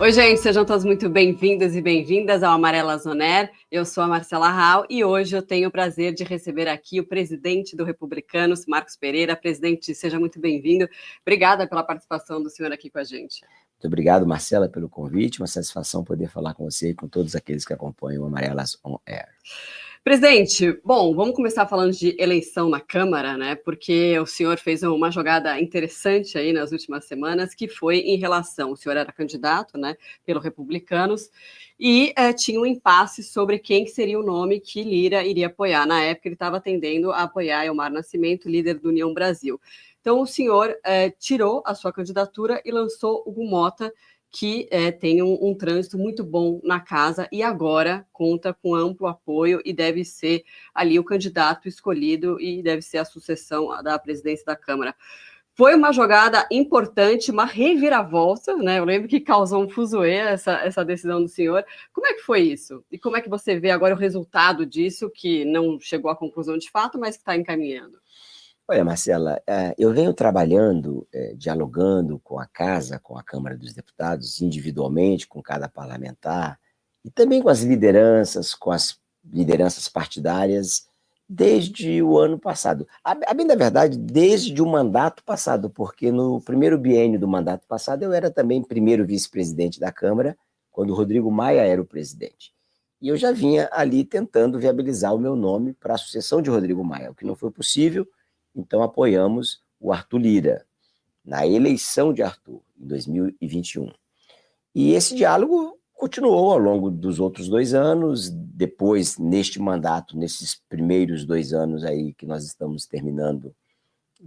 Oi, gente, sejam todos muito bem-vindos e bem-vindas ao Amarelas On Air. Eu sou a Marcela Rau e hoje eu tenho o prazer de receber aqui o presidente do Republicanos, Marcos Pereira. Presidente, seja muito bem-vindo. Obrigada pela participação do senhor aqui com a gente. Muito obrigado, Marcela, pelo convite. Uma satisfação poder falar com você e com todos aqueles que acompanham o Amarelas On Air. Presidente, bom, vamos começar falando de eleição na Câmara, né? Porque o senhor fez uma jogada interessante aí nas últimas semanas, que foi em relação, o senhor era candidato, né, pelo Republicanos, e tinha um impasse sobre quem seria o nome que Lira iria apoiar. Na época, ele estava tendendo a apoiar Elmar Nascimento, líder do União Brasil. Então, o senhor tirou a sua candidatura e lançou Hugo Motta, que tem um trânsito muito bom na casa e agora conta com amplo apoio e deve ser ali o candidato escolhido e deve ser a sucessão da presidência da Câmara. Foi uma jogada importante, uma reviravolta, né? Eu lembro que causou um fuzuê essa decisão do senhor. Como é que foi isso? E como é que você vê agora o resultado disso, que não chegou à conclusão de fato, mas que está encaminhando? Olha, Marcela, eu venho trabalhando, dialogando com a Casa, com a Câmara dos Deputados, individualmente, com cada parlamentar, e também com as lideranças partidárias, desde o ano passado. A bem da verdade, desde o mandato passado, porque no primeiro biênio do mandato passado eu era também primeiro vice-presidente da Câmara, quando o Rodrigo Maia era o presidente. E eu já vinha ali tentando viabilizar o meu nome para a sucessão de Rodrigo Maia, o que não foi possível. Então, apoiamos o Arthur Lira, na eleição de Arthur, em 2021. E esse diálogo continuou ao longo dos outros 2 anos, depois, neste mandato, nesses primeiros 2 anos aí que nós estamos terminando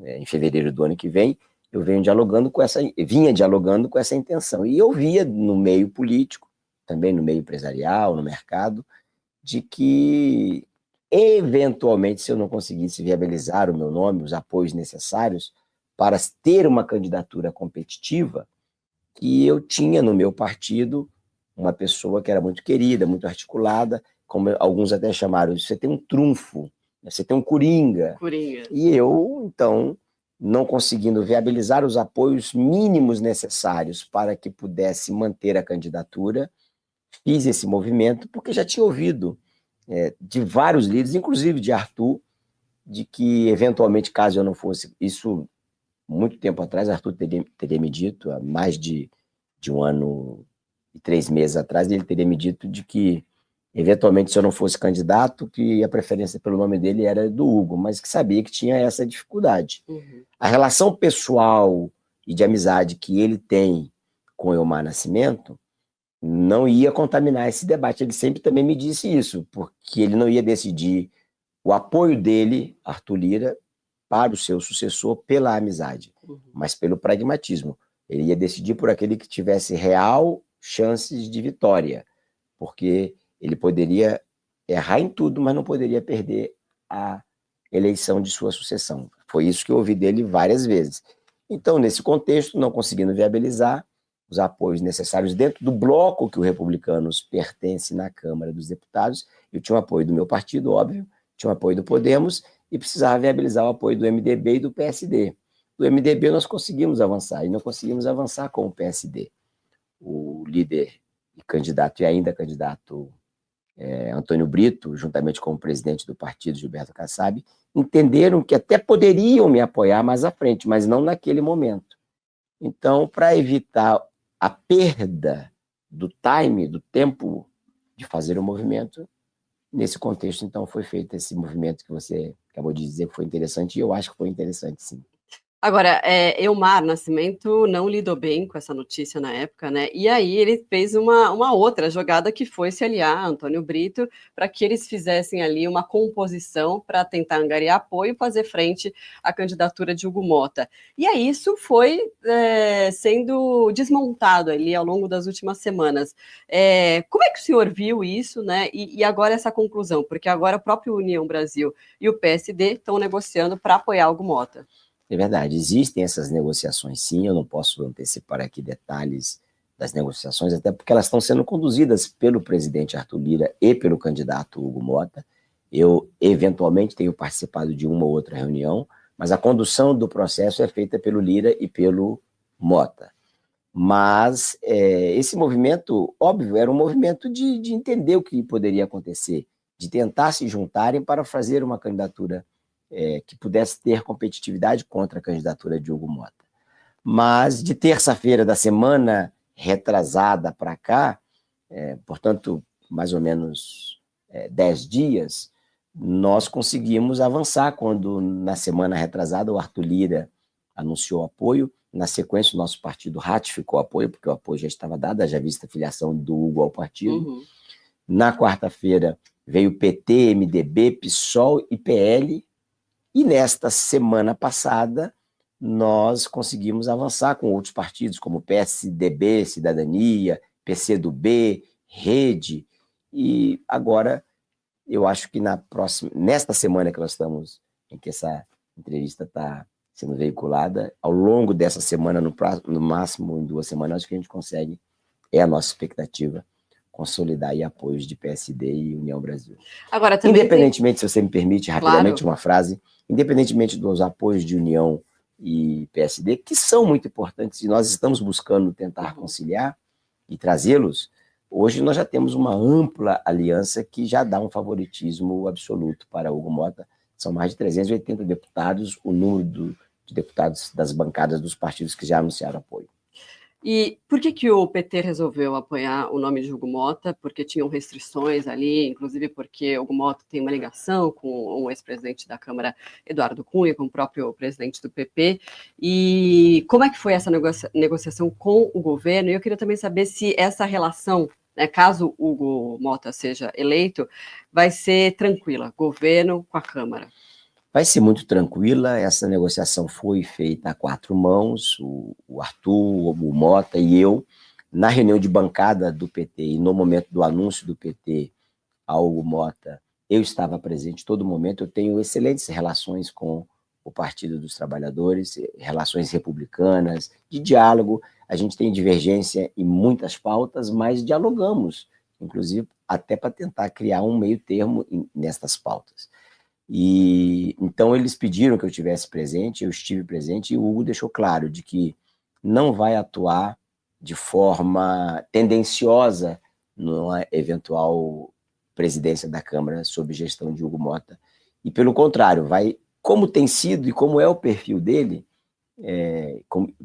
em fevereiro do ano que vem, eu vinha dialogando com essa intenção. E eu via no meio político, também no meio empresarial, no mercado, de que eventualmente, se eu não conseguisse viabilizar o meu nome, os apoios necessários para ter uma candidatura competitiva, que eu tinha no meu partido uma pessoa que era muito querida, muito articulada, como alguns até chamaram, você tem um trunfo, você tem um coringa. E eu, então, não conseguindo viabilizar os apoios mínimos necessários para que pudesse manter a candidatura, fiz esse movimento porque já tinha ouvido de vários líderes, inclusive de Arthur, de que, eventualmente, caso eu não fosse, isso muito tempo atrás, Arthur teria me dito, há mais de 1 ano e 3 meses atrás, ele teria me dito de que, eventualmente, se eu não fosse candidato, que a preferência pelo nome dele era do Hugo, mas que sabia que tinha essa dificuldade. A relação pessoal e de amizade que ele tem com Elmar Nascimento não ia contaminar esse debate. Ele sempre também me disse isso, porque ele não ia decidir o apoio dele, Arthur Lira, para o seu sucessor pela amizade, mas pelo pragmatismo. Ele ia decidir por aquele que tivesse real chances de vitória, porque ele poderia errar em tudo, mas não poderia perder a eleição de sua sucessão. Foi isso que eu ouvi dele várias vezes. Então, nesse contexto, não conseguindo viabilizar os apoios necessários dentro do bloco que o Republicanos pertence na Câmara dos Deputados, eu tinha o apoio do meu partido, óbvio, tinha o apoio do Podemos e precisava viabilizar o apoio do MDB e do PSD. Do MDB nós conseguimos avançar, e não conseguimos avançar com o PSD. O líder e candidato, e ainda candidato, Antônio Brito, juntamente com o presidente do partido, Gilberto Kassab, entenderam que até poderiam me apoiar mais à frente, mas não naquele momento. Então, para evitar a perda do time, do tempo de fazer o movimento, nesse contexto, então, foi feito esse movimento que você acabou de dizer que foi interessante, e eu acho que foi interessante, sim. Agora, Elmar Nascimento não lidou bem com essa notícia na época, né? E aí ele fez uma outra jogada que foi se aliar a Antônio Brito para que eles fizessem ali uma composição para tentar angariar apoio e fazer frente à candidatura de Hugo Motta. E aí isso foi sendo desmontado ali ao longo das últimas semanas. Como é que o senhor viu isso, né? E agora essa conclusão? Porque agora o próprio União Brasil e o PSD estão negociando para apoiar Hugo Motta. É verdade, existem essas negociações, sim, eu não posso antecipar aqui detalhes das negociações, até porque elas estão sendo conduzidas pelo presidente Arthur Lira e pelo candidato Hugo Motta. Eu, eventualmente, tenho participado de uma ou outra reunião, mas a condução do processo é feita pelo Lira e pelo Motta. Mas esse movimento, óbvio, era um movimento de entender o que poderia acontecer, de tentar se juntarem para fazer uma candidatura que pudesse ter competitividade contra a candidatura de Hugo Mota. Mas de terça-feira da semana retrasada para cá, portanto, mais ou menos 10 dias, nós conseguimos avançar quando, na semana retrasada, o Arthur Lira anunciou apoio. Na sequência, o nosso partido ratificou o apoio, porque o apoio já estava dado, já vista a filiação do Hugo ao partido. Uhum. Na quarta-feira, veio PT, MDB, PSOL e PL. E nesta semana passada, nós conseguimos avançar com outros partidos, como PSDB, Cidadania, PCdoB, Rede. E agora, eu acho que nesta semana que nós estamos, em que essa entrevista está sendo veiculada, ao longo dessa semana, no máximo em 2 semanas, acho que a gente consegue, a nossa expectativa, consolidar aí apoios de PSD e União Brasil. Agora, também independentemente, se você me permite, rapidamente, claro, uma frase, independentemente dos apoios de União e PSD, que são muito importantes e nós estamos buscando tentar conciliar e trazê-los, hoje nós já temos uma ampla aliança que já dá um favoritismo absoluto para Hugo Mota. São mais de 380 deputados, o número de deputados das bancadas dos partidos que já anunciaram apoio. E por que o PT resolveu apoiar o nome de Hugo Mota? Porque tinham restrições ali, inclusive porque Hugo Mota tem uma ligação com o ex-presidente da Câmara, Eduardo Cunha, com o próprio presidente do PP. E como é que foi essa negociação com o governo? E eu queria também saber se essa relação, né, caso Hugo Mota seja eleito, vai ser tranquila, governo com a Câmara. Vai ser muito tranquila, essa negociação foi feita a 4 mãos, o Arthur, o Mota e eu, na reunião de bancada do PT e no momento do anúncio do PT ao Hugo Mota, eu estava presente todo momento, eu tenho excelentes relações com o Partido dos Trabalhadores, relações republicanas, de diálogo, a gente tem divergência em muitas pautas, mas dialogamos, inclusive até para tentar criar um meio termo nestas pautas. E então eles pediram que eu estivesse presente, eu estive presente, e o Hugo deixou claro de que não vai atuar de forma tendenciosa numa eventual presidência da Câmara sob gestão de Hugo Mota, e pelo contrário, vai, como tem sido e como é o perfil dele,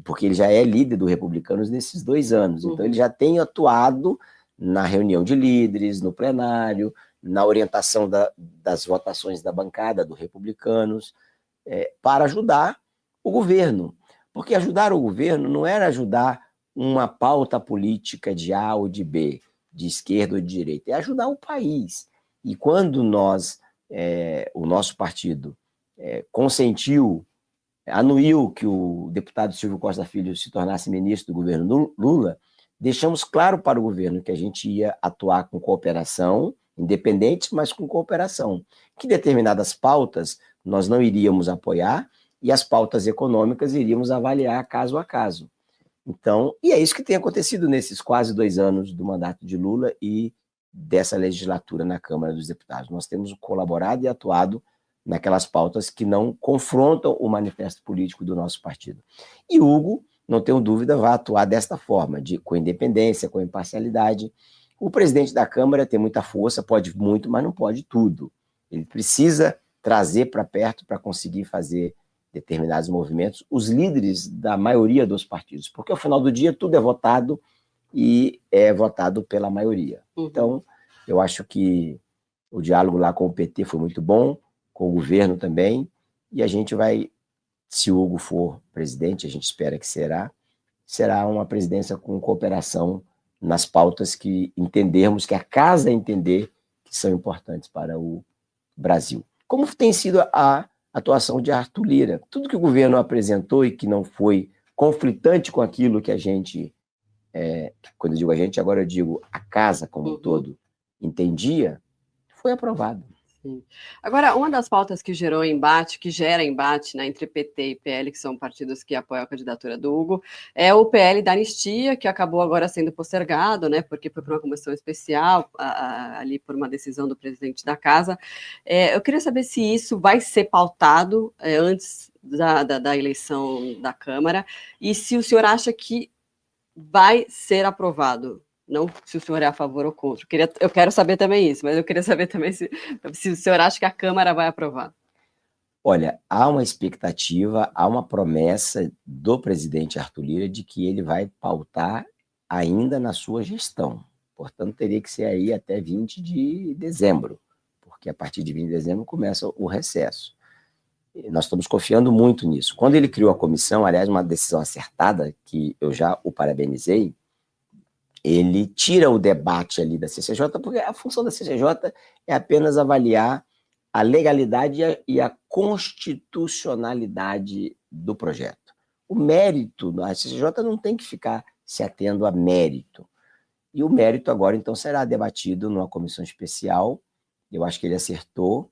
porque ele já é líder do Republicanos nesses 2 anos, então ele já tem atuado na reunião de líderes, no plenário, na orientação das votações da bancada do Republicanos, para ajudar o governo. Porque ajudar o governo não era ajudar uma pauta política de A ou de B, de esquerda ou de direita, é ajudar o país. E quando o nosso partido consentiu, anuiu que o deputado Silvio Costa Filho se tornasse ministro do governo Lula, deixamos claro para o governo que a gente ia atuar com cooperação, independente, mas com cooperação. Que determinadas pautas nós não iríamos apoiar e as pautas econômicas iríamos avaliar caso a caso. Então, e é isso que tem acontecido nesses quase 2 anos do mandato de Lula e dessa legislatura na Câmara dos Deputados. Nós temos colaborado e atuado naquelas pautas que não confrontam o manifesto político do nosso partido. E Hugo, não tenho dúvida, vai atuar desta forma, com independência, com imparcialidade. O presidente da Câmara tem muita força, pode muito, mas não pode tudo. Ele precisa trazer para perto para conseguir fazer determinados movimentos os líderes da maioria dos partidos, porque ao final do dia tudo é votado e é votado pela maioria. Então, eu acho que o diálogo lá com o PT foi muito bom, com o governo também, e a gente vai, se o Hugo for presidente, a gente espera que será uma presidência com cooperação nas pautas que entendermos, que a casa entender que são importantes para o Brasil. Como tem sido a atuação de Arthur Lira. Tudo que o governo apresentou e que não foi conflitante com aquilo que a gente, quando eu digo a gente, agora eu digo a casa como um todo, entendia, foi aprovado. Sim. Agora, uma das pautas que gera embate, né, entre PT e PL, que são partidos que apoiam a candidatura do Hugo, é o PL da anistia, que acabou agora sendo postergado, né, porque foi para uma comissão especial, ali por uma decisão do presidente da casa. Eu queria saber se isso vai ser pautado antes da eleição da Câmara, e se o senhor acha que vai ser aprovado? Não se o senhor é a favor ou contra. Eu quero saber também isso, mas eu queria saber também se o senhor acha que a Câmara vai aprovar. Olha, há uma expectativa, há uma promessa do presidente Arthur Lira de que ele vai pautar ainda na sua gestão. Portanto, teria que ser aí até 20 de dezembro, porque a partir de 20 de dezembro começa o recesso. E nós estamos confiando muito nisso. Quando ele criou a comissão, aliás, uma decisão acertada, que eu já o parabenizei, ele tira o debate ali da CCJ, porque a função da CCJ é apenas avaliar a legalidade e a constitucionalidade do projeto. O mérito, a CCJ não tem que ficar se atendo a mérito. E o mérito agora, então, será debatido numa comissão especial. Eu acho que ele acertou.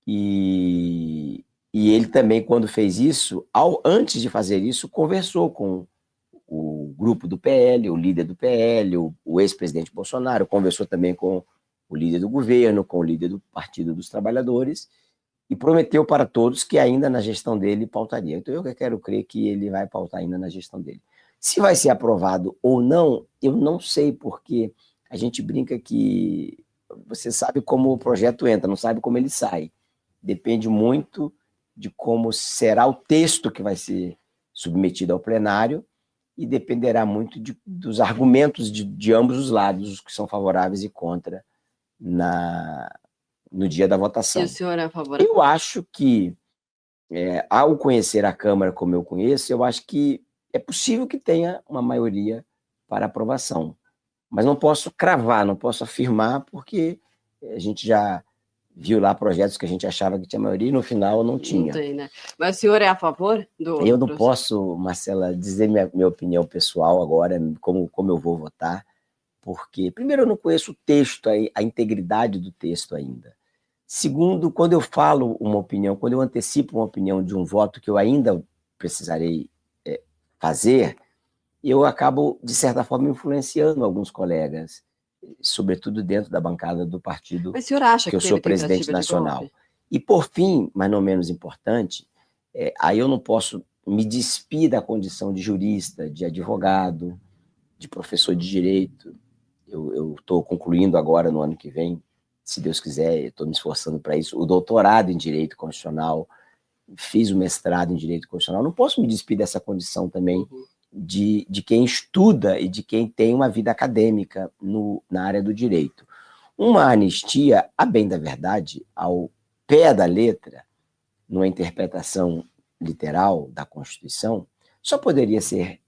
E ele também, quando fez isso, antes de fazer isso, conversou com o grupo do PL, o líder do PL, o ex-presidente Bolsonaro, conversou também com o líder do governo, com o líder do Partido dos Trabalhadores, e prometeu para todos que ainda na gestão dele pautaria. Então eu quero crer que ele vai pautar ainda na gestão dele. Se vai ser aprovado ou não, eu não sei, porque a gente brinca que você sabe como o projeto entra, não sabe como ele sai. Depende muito de como será o texto que vai ser submetido ao plenário e dependerá muito dos argumentos de ambos os lados, os que são favoráveis e contra, no dia da votação. E o senhor é a favor? Eu acho que, ao conhecer a Câmara como eu conheço, eu acho que é possível que tenha uma maioria para aprovação. Mas não posso cravar, não posso afirmar, porque a gente já viu lá projetos que a gente achava que tinha maioria e no final não tinha. Não tem, né? Mas o senhor é a favor do Eu não posso, Marcela, dizer minha opinião pessoal agora, como eu vou votar, porque, primeiro, eu não conheço o texto, a integridade do texto ainda. Segundo, quando eu falo uma opinião, quando eu antecipo uma opinião de um voto que eu ainda precisarei fazer, eu acabo, de certa forma, influenciando alguns colegas, sobretudo dentro da bancada do partido. Mas o senhor acha que eu sou presidente nacional. E, por fim, mas não menos importante, aí eu não posso me despir da condição de jurista, de advogado, de professor de direito. Eu estou concluindo agora, no ano que vem, se Deus quiser, estou me esforçando para isso, o doutorado em Direito Constitucional, fiz o mestrado em Direito Constitucional. Não posso me despir dessa condição também de quem estuda e de quem tem uma vida acadêmica na área do direito. Uma anistia, a bem da verdade, ao pé da letra, numa interpretação literal da Constituição, só poderia ser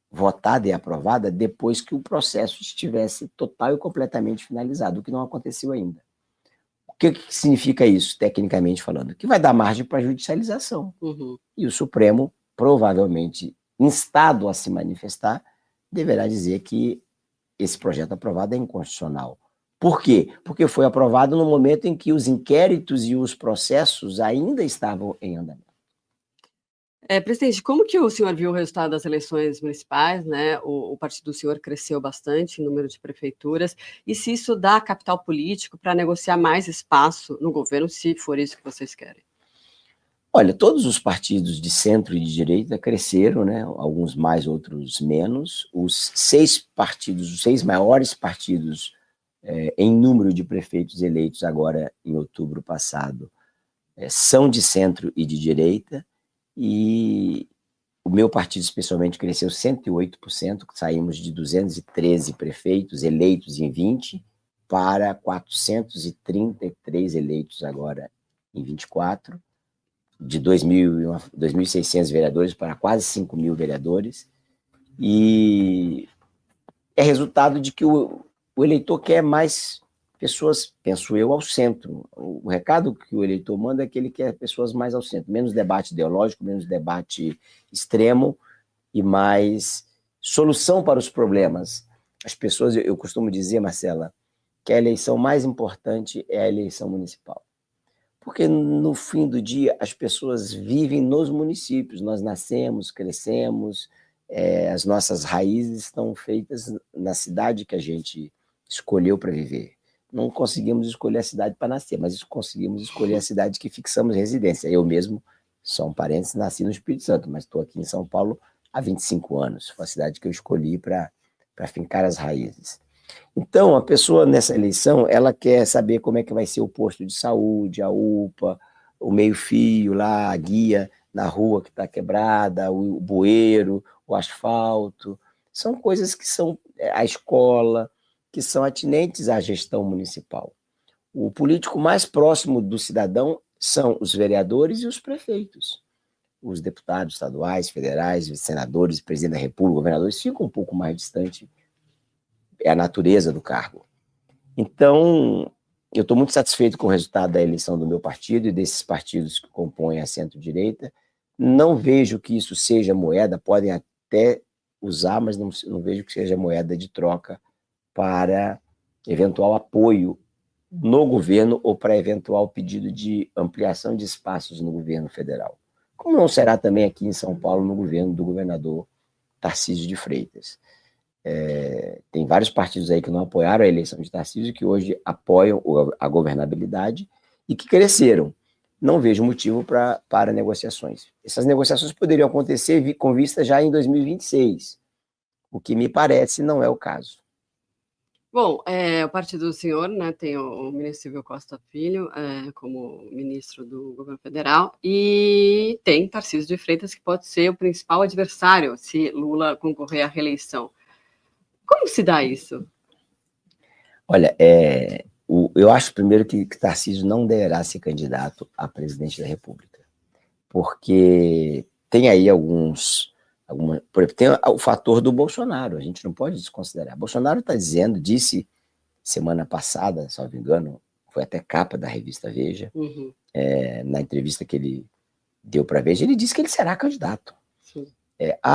votada e aprovada depois que o processo estivesse total e completamente finalizado, o que não aconteceu ainda. O que significa isso, tecnicamente falando? Que vai dar margem para judicialização. E o Supremo, provavelmente instado a se manifestar, deverá dizer que esse projeto aprovado é inconstitucional. Por quê? Porque foi aprovado no momento em que os inquéritos e os processos ainda estavam em andamento. Presidente, como que o senhor viu o resultado das eleições municipais, né? O partido do senhor cresceu bastante em número de prefeituras, e se isso dá capital político para negociar mais espaço no governo, se for isso que vocês querem? Olha, todos os partidos de centro e de direita cresceram, né? Alguns mais, outros menos. Os 6 maiores partidos em número de prefeitos eleitos agora em outubro passado são de centro e de direita, e o meu partido especialmente cresceu 108%, saímos de 213 prefeitos eleitos em 20 para 433 eleitos agora em 24, de 2.600 vereadores para quase 5.000 vereadores, e é resultado de que o eleitor quer mais pessoas, penso eu, ao centro. O recado que o eleitor manda é que ele quer pessoas mais ao centro, menos debate ideológico, menos debate extremo e mais solução para os problemas. As pessoas, eu costumo dizer, Marcela, que a eleição mais importante é a eleição municipal. Porque no fim do dia as pessoas vivem nos municípios, nós nascemos, crescemos, as nossas raízes estão feitas na cidade que a gente escolheu para viver. Não conseguimos escolher a cidade para nascer, mas conseguimos escolher a cidade que fixamos residência. Eu mesmo, só um parênteses, nasci no Espírito Santo, mas estou aqui em São Paulo há 25 anos. Foi a cidade que eu escolhi para fincar as raízes. Então, a pessoa nessa eleição, ela quer saber como é que vai ser o posto de saúde, a UPA, o meio-fio lá, a guia na rua que está quebrada, o bueiro, o asfalto. São coisas que são a escola, que são atinentes à gestão municipal. O político mais próximo do cidadão são os vereadores e os prefeitos. Os deputados estaduais, federais, os senadores, presidente da República, governadores, ficam um pouco mais distantes. É a natureza do cargo. Então, eu estou muito satisfeito com o resultado da eleição do meu partido e desses partidos que compõem a centro-direita. Não vejo que isso seja moeda, podem até usar, mas não vejo que seja moeda de troca para eventual apoio no governo ou para eventual pedido de ampliação de espaços no governo federal. Como não será também aqui em São Paulo no governo do governador Tarcísio de Freitas. Tem vários partidos aí que não apoiaram a eleição de Tarcísio, que hoje apoiam a governabilidade e que cresceram. Não vejo motivo para negociações. Essas negociações poderiam acontecer com vista já em 2026, o que me parece não é o caso. Bom, o partido do senhor, né, tem o ministro Silvio Costa Filho como ministro do governo federal e tem Tarcísio de Freitas, que pode ser o principal adversário se Lula concorrer à reeleição. Como se dá isso? Olha, eu acho primeiro que Tarcísio não deverá ser candidato a presidente da República, porque tem aí por exemplo, tem o fator do Bolsonaro, a gente não pode desconsiderar. Bolsonaro disse semana passada, se não me engano, foi até capa da revista Veja, na entrevista que ele deu para a Veja, ele disse que ele será candidato. Sim.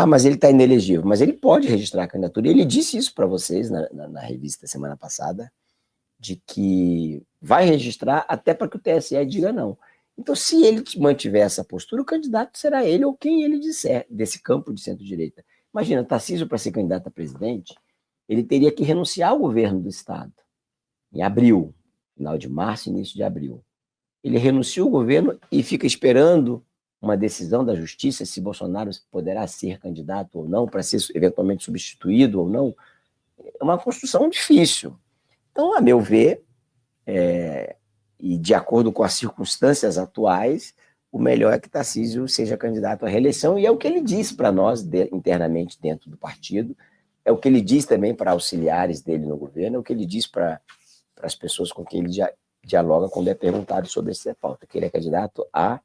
Mas ele está inelegível, mas ele pode registrar a candidatura. Ele disse isso para vocês na revista semana passada, de que vai registrar até para que o TSE diga não. Então, se ele mantiver essa postura, o candidato será ele ou quem ele disser, desse campo de centro-direita. Imagina, Tarcísio, para ser candidato a presidente, ele teria que renunciar ao governo do Estado, em abril, final de março, início de abril. Ele renuncia ao governo e fica esperando uma decisão da justiça se Bolsonaro poderá ser candidato ou não, para ser eventualmente substituído ou não. É uma construção difícil. Então, a meu ver, e de acordo com as circunstâncias atuais, o melhor é que Tarcísio seja candidato à reeleição, e é o que ele diz para nós internamente dentro do partido, é o que ele diz também para auxiliares dele no governo, é o que ele diz para as pessoas com quem ele dialoga quando é perguntado sobre essa pauta, que ele é candidato à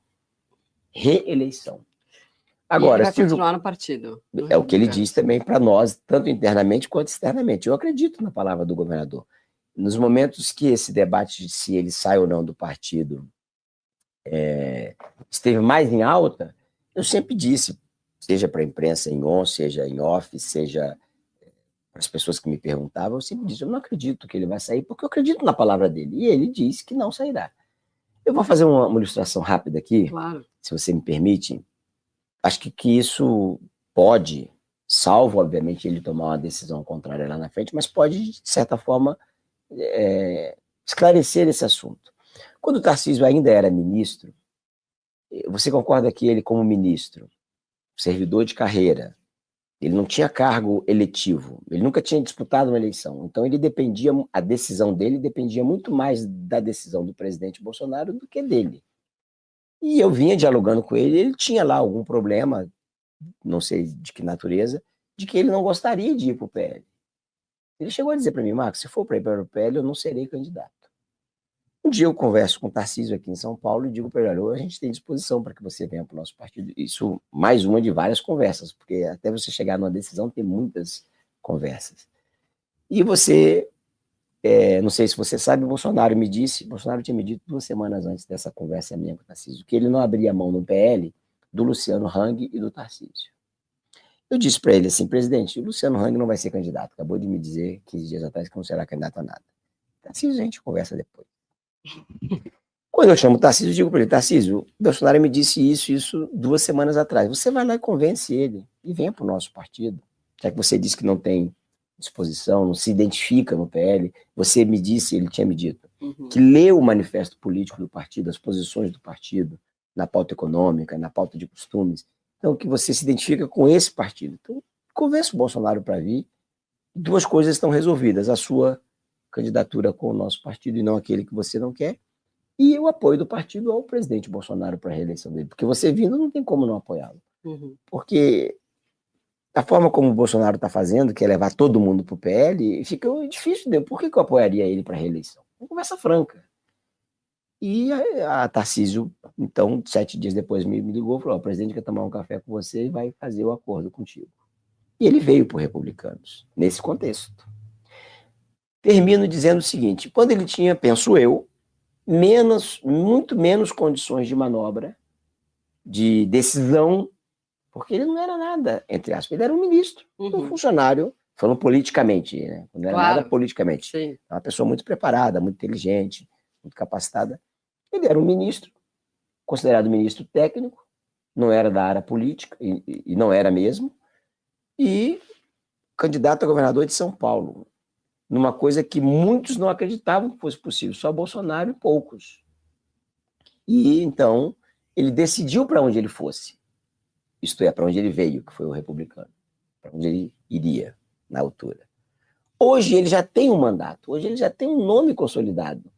reeleição. Agora, e ele vai continuar no partido. É o que ele diz também para nós, tanto internamente quanto externamente. Eu acredito na palavra do governador. Nos momentos que esse debate de se ele sai ou não do partido esteve mais em alta, eu sempre disse, seja para a imprensa em on, seja em off, seja para as pessoas que me perguntavam, eu sempre disse, eu não acredito que ele vai sair, porque eu acredito na palavra dele. E ele disse que não sairá. Eu vou fazer uma ilustração rápida aqui, claro, se você me permite. Acho que isso pode, salvo, obviamente, ele tomar uma decisão contrária lá na frente, mas pode, de certa forma, esclarecer esse assunto. Quando o Tarcísio ainda era ministro, você concorda que ele, como ministro, servidor de carreira, ele não tinha cargo eletivo, ele nunca tinha disputado uma eleição, então a decisão dele dependia muito mais da decisão do presidente Bolsonaro do que dele. E eu vinha dialogando com ele tinha lá algum problema, não sei de que natureza, de que ele não gostaria de ir para o PL. Ele chegou a dizer para mim, Marcos, se for para ir para o PL, eu não serei candidato. Um dia eu converso com o Tarcísio aqui em São Paulo e digo para ele, a gente tem disposição para que você venha para o nosso partido. Isso mais uma de várias conversas, porque até você chegar numa decisão tem muitas conversas. E você, não sei se você sabe, Bolsonaro tinha me dito 2 semanas antes dessa conversa minha com o Tarcísio, que ele não abria mão no PL do Luciano Hang e do Tarcísio. Eu disse para ele assim, presidente, o Luciano Hang não vai ser candidato, acabou de me dizer 15 dias atrás que não será candidato a nada. Tarcísio, a gente conversa depois. Quando eu chamo o Tarcísio, eu digo para ele, Tarcísio, o Bolsonaro me disse isso 2 semanas atrás, você vai lá e convence ele, e venha para o nosso partido, já que você disse que não tem disposição, não se identifica no PL, você me disse, ele tinha me dito, que leu o manifesto político do partido, as posições do partido, na pauta econômica, na pauta de costumes. então que você se identifica com esse partido. Então, convence o Bolsonaro para vir. Duas coisas estão resolvidas: a sua candidatura com o nosso partido e não aquele que você não quer, e o apoio do partido ao presidente Bolsonaro para a reeleição dele. Porque você vindo, não tem como não apoiá-lo. Porque a forma como o Bolsonaro está fazendo, que é levar todo mundo para o PL, fica difícil. Por que eu apoiaria ele para a reeleição? Uma conversa franca. E a Tarcísio, então, 7 dias depois, me ligou e falou: o presidente quer tomar um café com você e vai fazer o acordo contigo. E ele veio para os Republicanos, nesse contexto. Termino dizendo o seguinte: quando ele tinha, penso eu, muito menos condições de manobra, de decisão, porque ele não era nada, entre aspas, ele era um ministro, um funcionário, falando politicamente, né? Não era nada politicamente. Sim. Uma pessoa muito preparada, muito inteligente, muito capacitada. Ele era um ministro, considerado ministro técnico, não era da área política, e não era mesmo, e candidato a governador de São Paulo, numa coisa que muitos não acreditavam que fosse possível, só Bolsonaro e poucos. E, então, ele decidiu para onde ele fosse, isto é, para onde ele veio, que foi o republicano, para onde ele iria, na altura. Hoje ele já tem um mandato, hoje ele já tem um nome consolidado.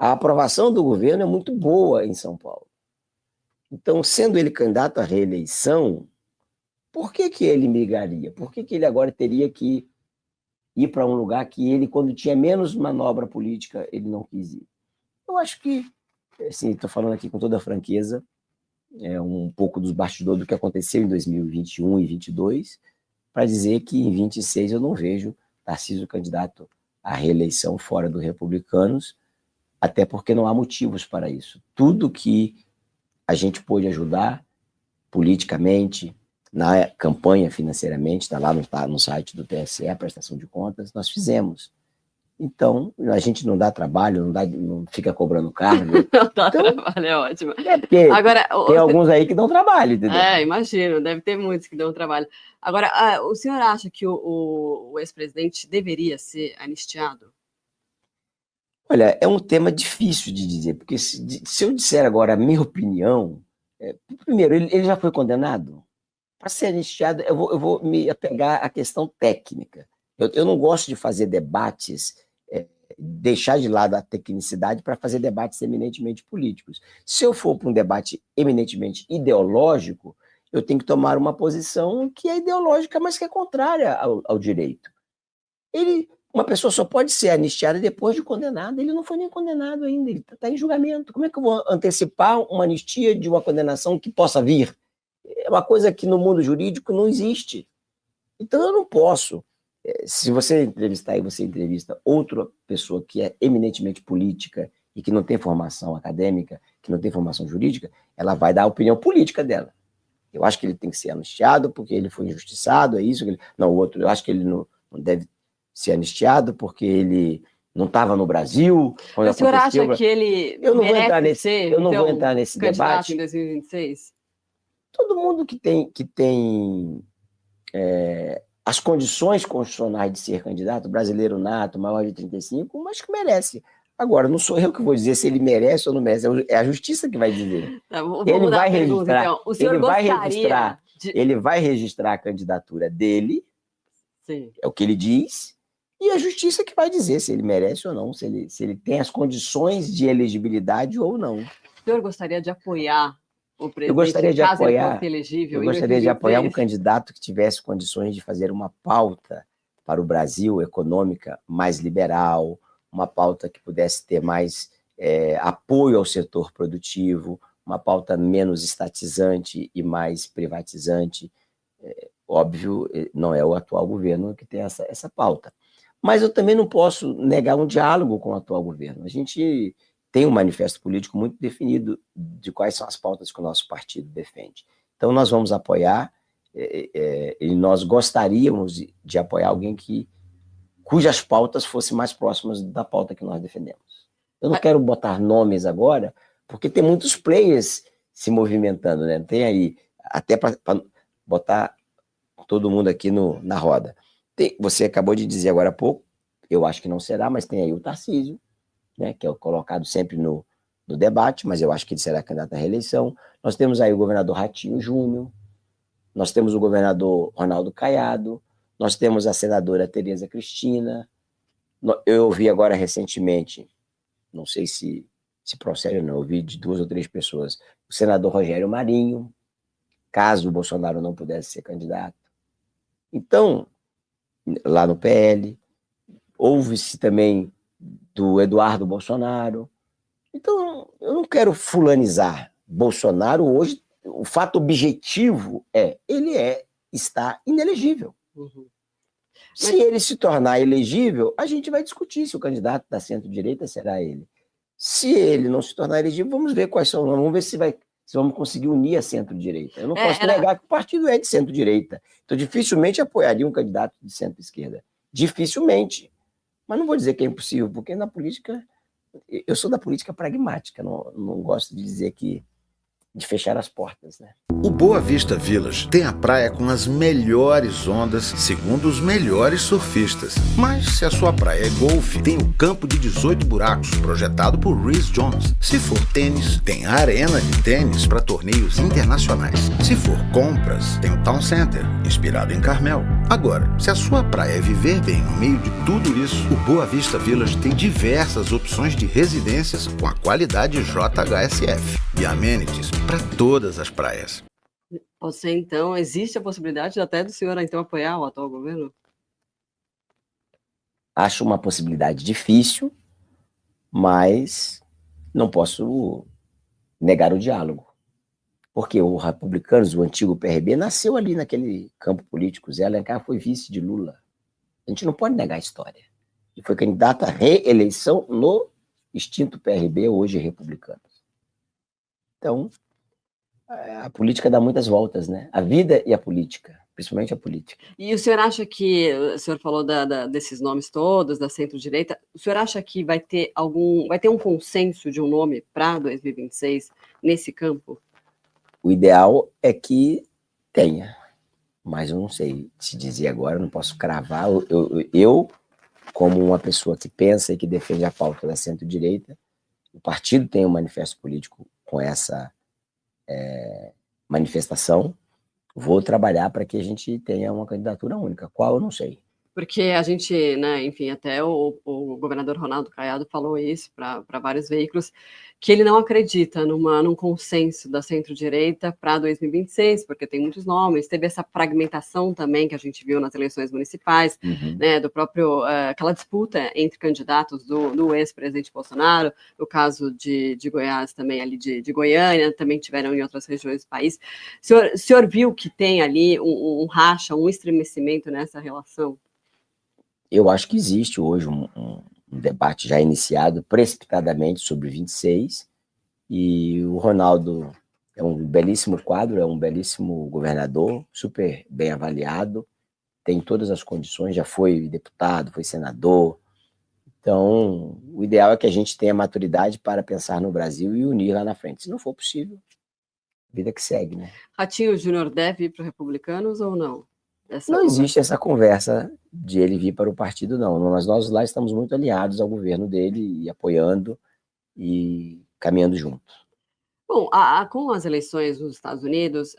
A aprovação do governo é muito boa em São Paulo. Então, sendo ele candidato à reeleição, por que ele migraria? Por que ele agora teria que ir para um lugar que ele, quando tinha menos manobra política, ele não quis ir? Eu acho que, assim, estou falando aqui com toda a franqueza, um pouco dos bastidores do que aconteceu em 2021 e 2022, para dizer que em 26 eu não vejo Tarcísio candidato à reeleição fora dos Republicanos, até porque não há motivos para isso. Tudo que a gente pôde ajudar politicamente, na campanha financeiramente, está lá no site do TSE, a prestação de contas, nós fizemos. Então, a gente não dá trabalho, não fica cobrando cargo. Não dá trabalho, é ótimo. Porque agora, tem alguns aí que dão trabalho, entendeu? Imagino, deve ter muitos que dão trabalho. Agora, o senhor acha que o ex-presidente deveria ser anistiado? Olha, é um tema difícil de dizer, porque se eu disser agora a minha opinião, primeiro, ele já foi condenado? Para ser anistiado, eu vou me apegar à questão técnica. Eu não gosto de fazer debates, deixar de lado a tecnicidade para fazer debates eminentemente políticos. Se eu for para um debate eminentemente ideológico, eu tenho que tomar uma posição que é ideológica, mas que é contrária ao direito. Uma pessoa só pode ser anistiada depois de condenada. Ele não foi nem condenado ainda, ele está em julgamento. Como é que eu vou antecipar uma anistia de uma condenação que possa vir? É uma coisa que no mundo jurídico não existe. Então eu não posso. Se você entrevistar e você entrevista outra pessoa que é eminentemente política e que não tem formação acadêmica, que não tem formação jurídica, ela vai dar a opinião política dela. Eu acho que ele tem que ser anistiado porque ele foi injustiçado, é isso? Não, o outro, eu acho que ele não deve ser anistiado porque ele não estava no Brasil. O senhor acha que ele eu não vou entrar nesse debate em 2026? Todo mundo que tem as condições constitucionais de ser candidato, brasileiro nato, maior de 35, mas que merece. Agora, não sou eu que vou dizer se ele merece ou não merece, é a justiça que vai dizer. Ele vai registrar, então. O senhor ele vai registrar a candidatura dele, sim, é o que ele diz, e a justiça que vai dizer se ele merece ou não, se ele tem as condições de elegibilidade ou não. O senhor gostaria de apoiar o presidente, eu gostaria de apoiar um candidato que tivesse condições de fazer uma pauta para o Brasil econômica mais liberal, uma pauta que pudesse ter mais apoio ao setor produtivo, uma pauta menos estatizante e mais privatizante. Óbvio, não é o atual governo que tem essa pauta. Mas eu também não posso negar um diálogo com o atual governo. A gente tem um manifesto político muito definido de quais são as pautas que o nosso partido defende. Então, nós vamos apoiar, e nós gostaríamos de apoiar alguém cujas pautas fossem mais próximas da pauta que nós defendemos. Eu não quero botar nomes agora, porque tem muitos players se movimentando, né? Tem aí, até para botar todo mundo aqui na roda. Você acabou de dizer agora há pouco, eu acho que não será, mas tem aí o Tarcísio, né, que é colocado sempre no debate, mas eu acho que ele será candidato à reeleição. Nós temos aí o governador Ratinho Júnior, nós temos o governador Ronaldo Caiado, nós temos a senadora Tereza Cristina, eu ouvi agora recentemente, não sei se procede ou não, eu ouvi de 2 ou 3 pessoas, o senador Rogério Marinho, caso o Bolsonaro não pudesse ser candidato. Então, lá no PL, houve-se também do Eduardo Bolsonaro. Então, eu não quero fulanizar Bolsonaro hoje. O fato objetivo ele está inelegível. Uhum. Se ele se tornar elegível, a gente vai discutir se o candidato da centro-direita será ele. Se ele não se tornar elegível, vamos ver quais são, vamos ver se vamos conseguir unir a centro-direita. Eu não posso negar que o partido é de centro-direita. Então, dificilmente apoiaria um candidato de centro-esquerda. Dificilmente. Mas não vou dizer que é impossível, porque na política, eu sou da política pragmática, não gosto de dizer de fechar as portas, né? O Boa Vista Village tem a praia com as melhores ondas, segundo os melhores surfistas. Mas se a sua praia é golfe, tem o campo de 18 buracos, projetado por Rhys Jones. Se for tênis, tem a arena de tênis para torneios internacionais. Se for compras, tem o Town Center, inspirado em Carmel. Agora, se a sua praia é viver bem no meio de tudo isso, o Boa Vista Village tem diversas opções de residências com a qualidade JHSF e amenities para todas as praias. Você, então, existe a possibilidade até do senhor, então, apoiar o atual governo? Acho uma possibilidade difícil, mas não posso negar o diálogo. Porque o Republicanos, o antigo PRB, nasceu ali naquele campo político. Zé Alencar foi vice de Lula. A gente não pode negar a história. E foi candidato à reeleição no extinto PRB, hoje Republicanos. Então, a política dá muitas voltas, né? A vida e a política, principalmente a política. E o senhor acha que, o senhor falou desses nomes todos, da centro-direita, o senhor acha que vai ter um consenso de um nome para 2026 nesse campo? O ideal é que tenha, mas eu não sei se dizer agora, não posso cravar. Eu, como uma pessoa que pensa e que defende a pauta da centro-direita, o partido tem um manifesto político com essa manifestação, vou trabalhar para que a gente tenha uma candidatura única. Qual, eu não sei. Porque a gente, né, enfim, até o governador Ronaldo Caiado falou isso para vários veículos, que ele não acredita num consenso da centro-direita para 2026, porque tem muitos nomes, teve essa fragmentação também que a gente viu nas eleições municipais, né, do próprio, aquela disputa entre candidatos do ex-presidente Bolsonaro, o caso de Goiás também, ali de Goiânia, também tiveram em outras regiões do país. O senhor viu que tem ali um racha, um estremecimento nessa relação? Eu acho que existe hoje um debate já iniciado precipitadamente sobre 26, e o Ronaldo é um belíssimo quadro, é um belíssimo governador, super bem avaliado, tem todas as condições, já foi deputado, foi senador. Então, o ideal é que a gente tenha maturidade para pensar no Brasil e unir lá na frente. Se não for possível, vida que segue, né? Ratinho Júnior deve ir para os Republicanos ou não? Não existe essa conversa de ele vir para o partido, não. Mas nós lá estamos muito alinhados ao governo dele e apoiando e caminhando juntos. Bom, com as eleições nos Estados Unidos,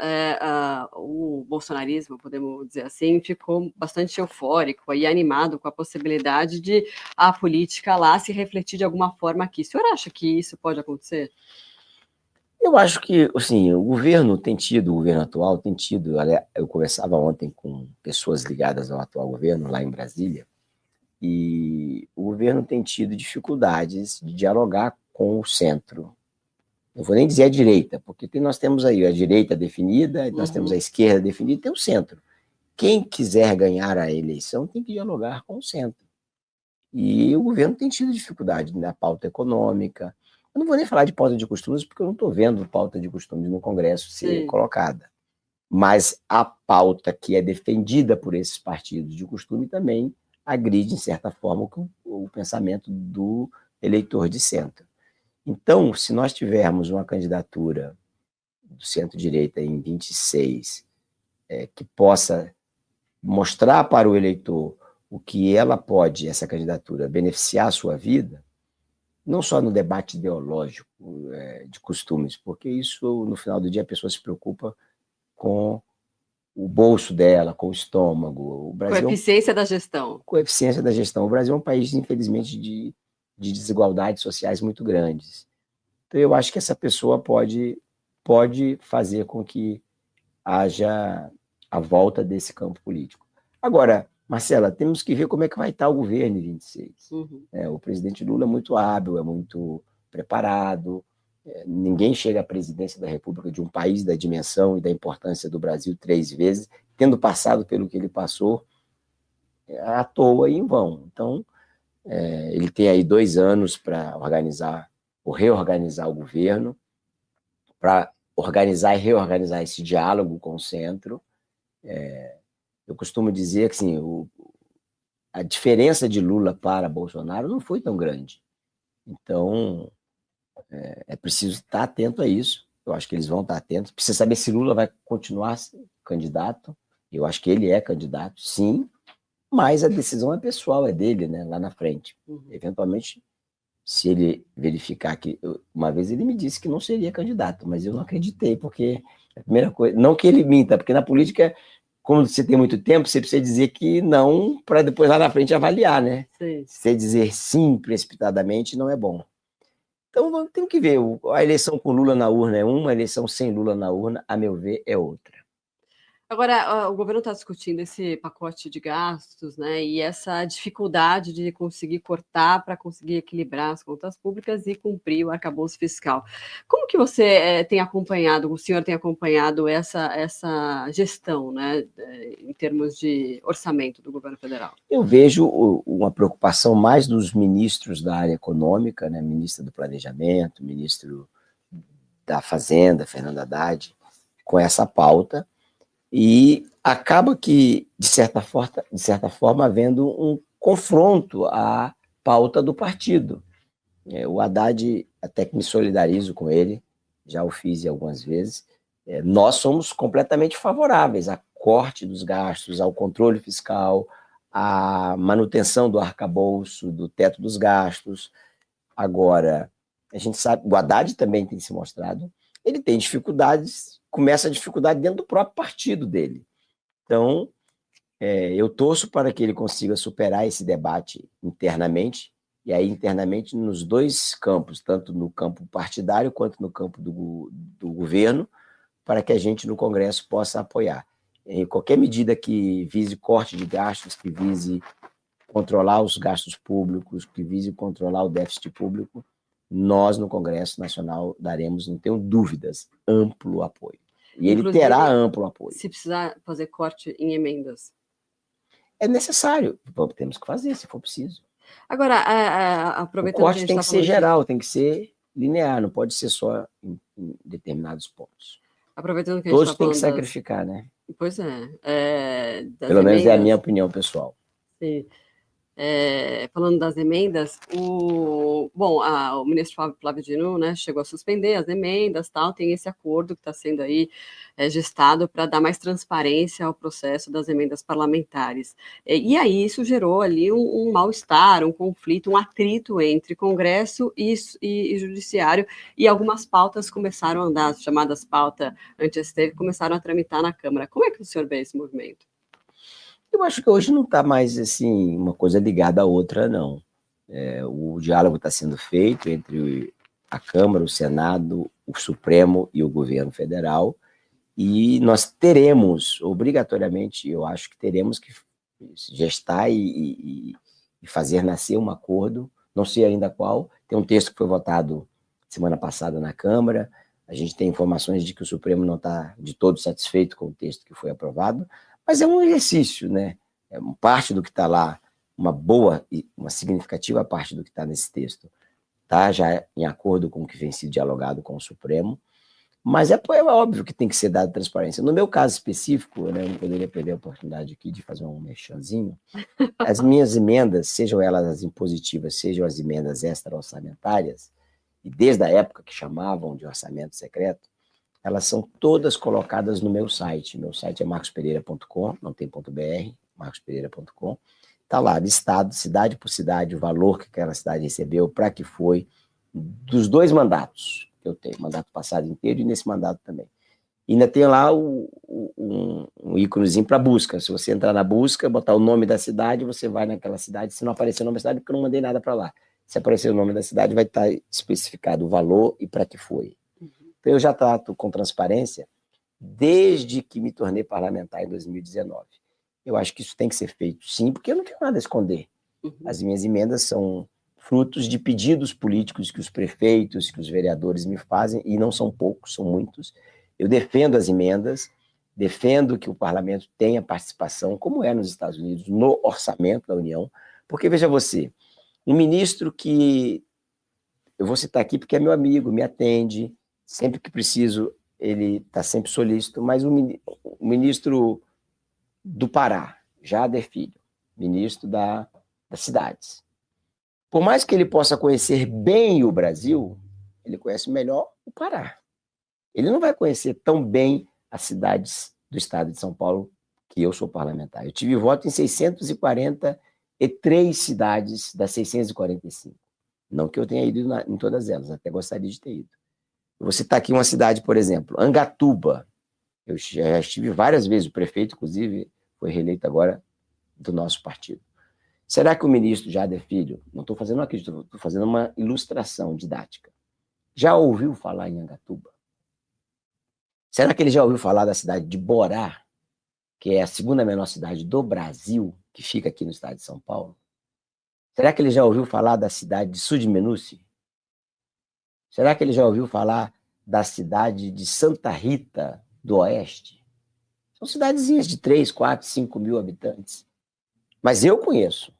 o bolsonarismo, podemos dizer assim, ficou bastante eufórico e animado com a possibilidade de a política lá se refletir de alguma forma aqui. O senhor acha que isso pode acontecer? Eu acho que, assim, o governo atual tem tido, eu conversava ontem com pessoas ligadas ao atual governo lá em Brasília, e o governo tem tido dificuldades de dialogar com o centro. Não vou nem dizer a direita, porque nós temos aí a direita definida, nós temos a esquerda definida e tem o centro. Quem quiser ganhar a eleição tem que dialogar com o centro. E o governo tem tido dificuldade na pauta econômica. Eu não vou nem falar de pauta de costumes, porque eu não estou vendo pauta de costumes no Congresso ser colocada. Mas a pauta que é defendida por esses partidos de costume também agride, em certa forma, o pensamento do eleitor de centro. Então, se nós tivermos uma candidatura do centro-direita em 26, que possa mostrar para o eleitor o que ela pode, essa candidatura, beneficiar a sua vida, não só no debate ideológico de costumes, porque isso, no final do dia, a pessoa se preocupa com o bolso dela, com o estômago. O Brasil, com a eficiência da gestão. Com a eficiência da gestão. O Brasil é um país, infelizmente, de desigualdades sociais muito grandes. Então, eu acho que essa pessoa pode fazer com que haja a volta desse campo político. Agora, Marcela, temos que ver como é que vai estar o governo em 26. O presidente Lula é muito hábil, é muito preparado. Ninguém chega à presidência da República de um país da dimensão e da importância do Brasil 3 vezes, tendo passado pelo que ele passou, à toa e em vão. Então, ele tem aí 2 anos para organizar ou reorganizar o governo, para organizar e reorganizar esse diálogo com o centro. Eu costumo dizer que assim, a diferença de Lula para Bolsonaro não foi tão grande. Então, é preciso estar atento a isso. Eu acho que eles vão estar atentos. Precisa saber se Lula vai continuar candidato. Eu acho que ele é candidato, sim, mas a decisão é pessoal, é dele, né, lá na frente. Eventualmente, se ele verificar que... Uma vez ele me disse que não seria candidato, mas eu não acreditei, porque a primeira coisa... Não que ele minta, porque na política, como você tem muito tempo, você precisa dizer que não, para depois lá na frente avaliar, né? Sim. Você dizer sim precipitadamente não é bom. Então, tem que ver. A eleição com Lula na urna é uma, a eleição sem Lula na urna, a meu ver, é outra. Agora, o governo está discutindo esse pacote de gastos, né, e essa dificuldade de conseguir cortar para conseguir equilibrar as contas públicas e cumprir o arcabouço fiscal. Como que você tem acompanhado, o senhor tem acompanhado essa gestão, né, em termos de orçamento do governo federal? Eu vejo uma preocupação mais dos ministros da área econômica, né, ministro do Planejamento, ministro da Fazenda, Fernando Haddad, com essa pauta. E acaba que, de certa forma, havendo um confronto à pauta do partido. O Haddad, até que me solidarizo com ele, já o fiz algumas vezes, nós somos completamente favoráveis à corte dos gastos, ao controle fiscal, à manutenção do arcabouço, do teto dos gastos. Agora, a gente sabe, o Haddad também tem se mostrado, ele tem dificuldades, começa a dificuldade dentro do próprio partido dele. Então, eu torço para que ele consiga superar esse debate internamente, e aí internamente nos 2 campos, tanto no campo partidário quanto no campo do governo, para que a gente no Congresso possa apoiar. Qualquer medida que vise corte de gastos, que vise controlar os gastos públicos, que vise controlar o déficit público, nós no Congresso Nacional daremos, não tenho dúvidas, amplo apoio. E ele Inclusive, terá amplo apoio. Se precisar fazer corte em emendas. É necessário, temos que fazer, se for preciso. Agora, aproveitando o corte que a gente tem tá que ser geral, tem que ser linear, não pode ser só em determinados pontos. Aproveitando que a gente Todos têm que sacrificar, né? Pois é. Pelo menos é a minha opinião pessoal. Sim. Falando das emendas, o ministro Flávio Dino, né, chegou a suspender as emendas, tal, tem esse acordo que está sendo aí gestado para dar mais transparência ao processo das emendas parlamentares. E aí isso gerou ali um mal-estar, um conflito, um atrito entre Congresso e Judiciário, e algumas pautas começaram a andar, as chamadas pautas anti-STF, começaram a tramitar na Câmara. Como é que o senhor vê esse movimento? Eu acho que hoje não está mais assim, uma coisa ligada à outra, não. O diálogo está sendo feito entre a Câmara, o Senado, o Supremo e o governo federal, e nós teremos, obrigatoriamente, eu acho que teremos que gestar e fazer nascer um acordo, não sei ainda qual. Tem um texto que foi votado semana passada na Câmara, a gente tem informações de que o Supremo não está de todo satisfeito com o texto que foi aprovado, mas é um exercício, né? Parte do que está lá, uma boa e uma significativa parte do que está nesse texto, está já em acordo com o que vem sido dialogado com o Supremo, mas é óbvio que tem que ser dada transparência. No meu caso específico, né, eu não poderia perder a oportunidade aqui de fazer um merchanzinho, as minhas emendas, sejam elas as impositivas, sejam as emendas extra-orçamentárias, e desde a época que chamavam de orçamento secreto, elas são todas colocadas no meu site. Meu site é marcospereira.com, não tem .br, marcospereira.com. Está lá, listado, cidade por cidade, o valor que aquela cidade recebeu, para que foi, dos 2 mandatos que eu tenho, mandato passado inteiro e nesse mandato também. E ainda tem lá um íconezinho para busca. Se você entrar na busca, botar o nome da cidade, você vai naquela cidade. Se não aparecer o nome da cidade, porque eu não mandei nada para lá. Se aparecer o nome da cidade, vai estar especificado o valor e para que foi. Então, eu já trato com transparência desde que me tornei parlamentar em 2019. Eu acho que isso tem que ser feito, sim, porque eu não tenho nada a esconder. As minhas emendas são frutos de pedidos políticos que os prefeitos, que os vereadores me fazem, e não são poucos, são muitos. Eu defendo as emendas, defendo que o parlamento tenha participação, como é nos Estados Unidos, no orçamento da União, porque, veja você, um ministro que, eu vou citar aqui porque é meu amigo, me atende, sempre que preciso, ele está sempre solícito, mas o ministro do Pará, Jader Filho, ministro das cidades. Por mais que ele possa conhecer bem o Brasil, ele conhece melhor o Pará. Ele não vai conhecer tão bem as cidades do estado de São Paulo, que eu sou parlamentar. Eu tive voto em 643 cidades das 645. Não que eu tenha ido em todas elas, até gostaria de ter ido. Eu vou citar aqui uma cidade, por exemplo, Angatuba. Eu já estive várias vezes, o prefeito, inclusive, foi reeleito agora do nosso partido. Será que o ministro Jader Filho, não estou fazendo uma crítica, estou fazendo uma ilustração didática, já ouviu falar em Angatuba? Será que ele já ouviu falar da cidade de Borá, que é a segunda menor cidade do Brasil, que fica aqui no estado de São Paulo? Será que ele já ouviu falar da cidade de Sudminúcio? Será que ele já ouviu falar da cidade de Santa Rita do Oeste? São cidadezinhas de 3, 4, 5 mil habitantes. Mas eu conheço.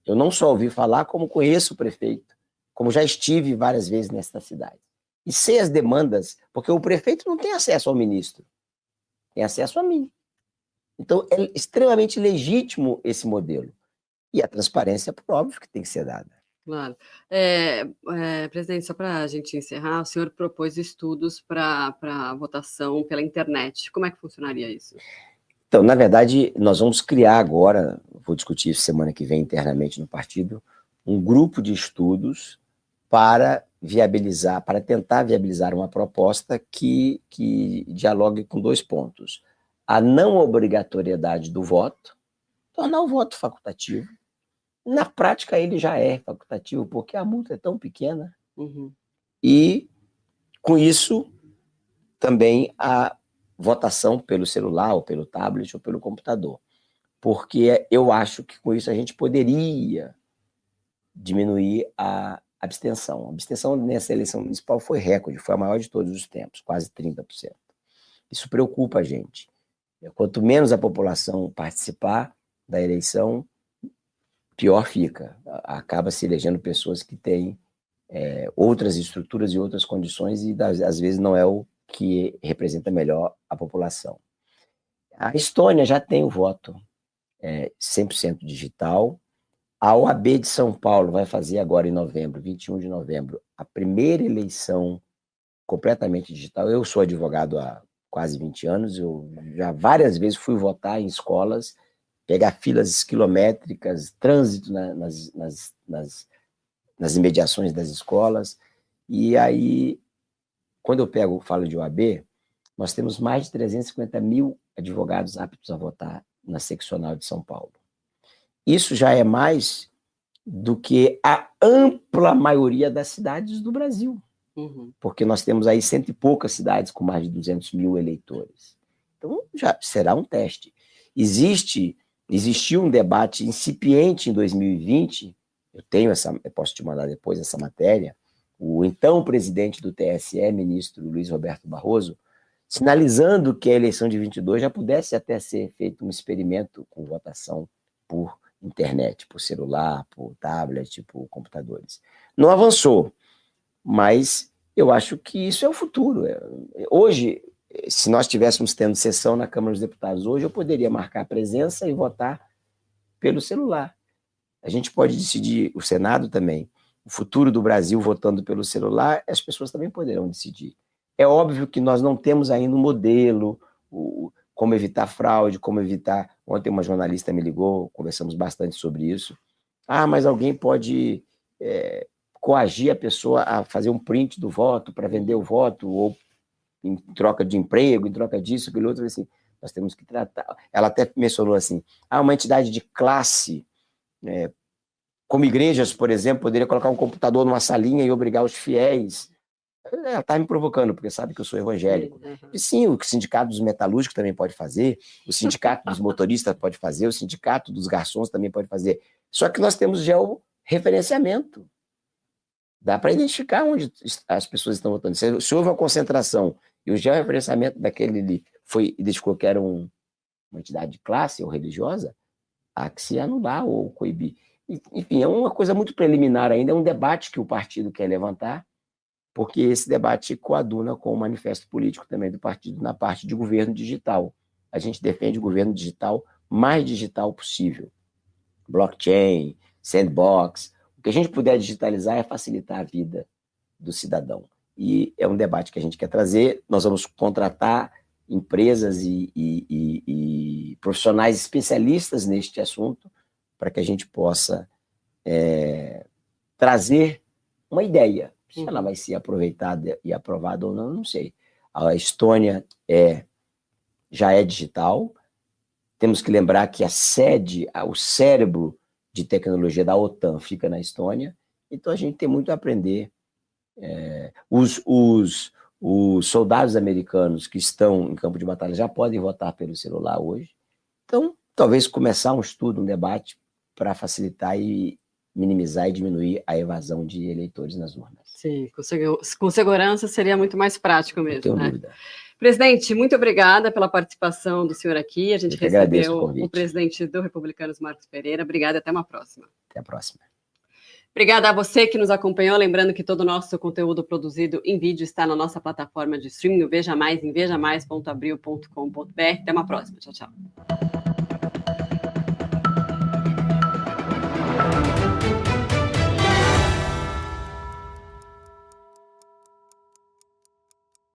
Eu não só ouvi falar, como conheço o prefeito, como já estive várias vezes nesta cidade. E sei as demandas, porque o prefeito não tem acesso ao ministro, tem acesso a mim. Então, é extremamente legítimo esse modelo. E a transparência, por óbvio, que tem que ser dada. Claro. Presidente, só para a gente encerrar, o senhor propôs estudos para votação pela internet. Como é que funcionaria isso? Então, na verdade, nós vamos criar agora, vou discutir isso semana que vem internamente no partido, um grupo de estudos para tentar viabilizar uma proposta que dialogue com 2 pontos. A não obrigatoriedade do voto, tornar o voto facultativo. Na prática, ele já é facultativo, porque a multa é tão pequena. E, com isso, também a votação pelo celular, ou pelo tablet, ou pelo computador. Porque eu acho que, com isso, a gente poderia diminuir a abstenção. A abstenção nessa eleição municipal foi recorde, foi a maior de todos os tempos, quase 30%. Isso preocupa a gente. Quanto menos a população participar da eleição, pior fica. Acaba se elegendo pessoas que têm outras estruturas e outras condições e, às vezes, não é o que representa melhor a população. A Estônia já tem o voto 100% digital. A OAB de São Paulo vai fazer agora em novembro, 21 de novembro, a primeira eleição completamente digital. Eu sou advogado há quase 20 anos, eu já várias vezes fui votar em escolas, pegar filas quilométricas, trânsito nas imediações das escolas. E aí, quando eu falo de OAB, nós temos mais de 350 mil advogados aptos a votar na seccional de São Paulo. Isso já é mais do que a ampla maioria das cidades do Brasil, porque nós temos aí 100 e poucas cidades com mais de 200 mil eleitores. Então, já será um teste. Existiu um debate incipiente em 2020, eu posso te mandar depois essa matéria, o então presidente do TSE, ministro Luiz Roberto Barroso, sinalizando que a eleição de 22 já pudesse até ser feito um experimento com votação por internet, por celular, por tablet, por computadores. Não avançou, mas eu acho que isso é o futuro. Hoje, se nós estivéssemos tendo sessão na Câmara dos Deputados hoje, eu poderia marcar a presença e votar pelo celular. A gente pode decidir, o Senado também, o futuro do Brasil votando pelo celular, as pessoas também poderão decidir. É óbvio que nós não temos ainda um modelo, como evitar fraude, como evitar... Ontem uma jornalista me ligou, conversamos bastante sobre isso. Mas alguém pode coagir a pessoa a fazer um print do voto para vender o voto, ou... em troca de emprego, em troca disso, aquilo outro, assim, nós temos que tratar. Ela até mencionou assim, uma entidade de classe, como igrejas, por exemplo, poderia colocar um computador numa salinha e obrigar os fiéis. Ela está me provocando, porque sabe que eu sou evangélico. E sim, o sindicato dos metalúrgicos também pode fazer, o sindicato dos motoristas pode fazer, o sindicato dos garçons também pode fazer. Só que nós temos georreferenciamento. Dá para identificar onde as pessoas estão votando. Se houve uma concentração e o georreferenciamento daquele ali identificou que era uma entidade de classe ou religiosa, há que se anular ou coibir. Enfim, é uma coisa muito preliminar ainda, é um debate que o partido quer levantar, porque esse debate coaduna com o manifesto político também do partido na parte de governo digital. A gente defende o governo digital mais digital possível. Blockchain, sandbox. O que a gente puder digitalizar é facilitar a vida do cidadão. E é um debate que a gente quer trazer. Nós vamos contratar empresas e profissionais especialistas neste assunto para que a gente possa trazer uma ideia. Se ela vai ser aproveitada e aprovada ou não, não sei. A Estônia já é digital. Temos que lembrar que a sede, o cérebro de tecnologia da OTAN fica na Estônia. Então, a gente tem muito a aprender. Os soldados americanos que estão em campo de batalha já podem votar pelo celular hoje. Então, talvez começar um estudo, um debate para facilitar e minimizar e diminuir a evasão de eleitores nas urnas. Sim, com segurança seria muito mais prático mesmo. Não tenho dúvida. Presidente, muito obrigada pela participação do senhor aqui. A gente recebeu o presidente do Republicanos, Marcos Pereira. Obrigada, até uma próxima. Até a próxima. Obrigada a você que nos acompanhou. Lembrando que todo o nosso conteúdo produzido em vídeo está na nossa plataforma de streaming, no Veja Mais, em vejamais.abril.com.br. Até uma próxima. Tchau, tchau.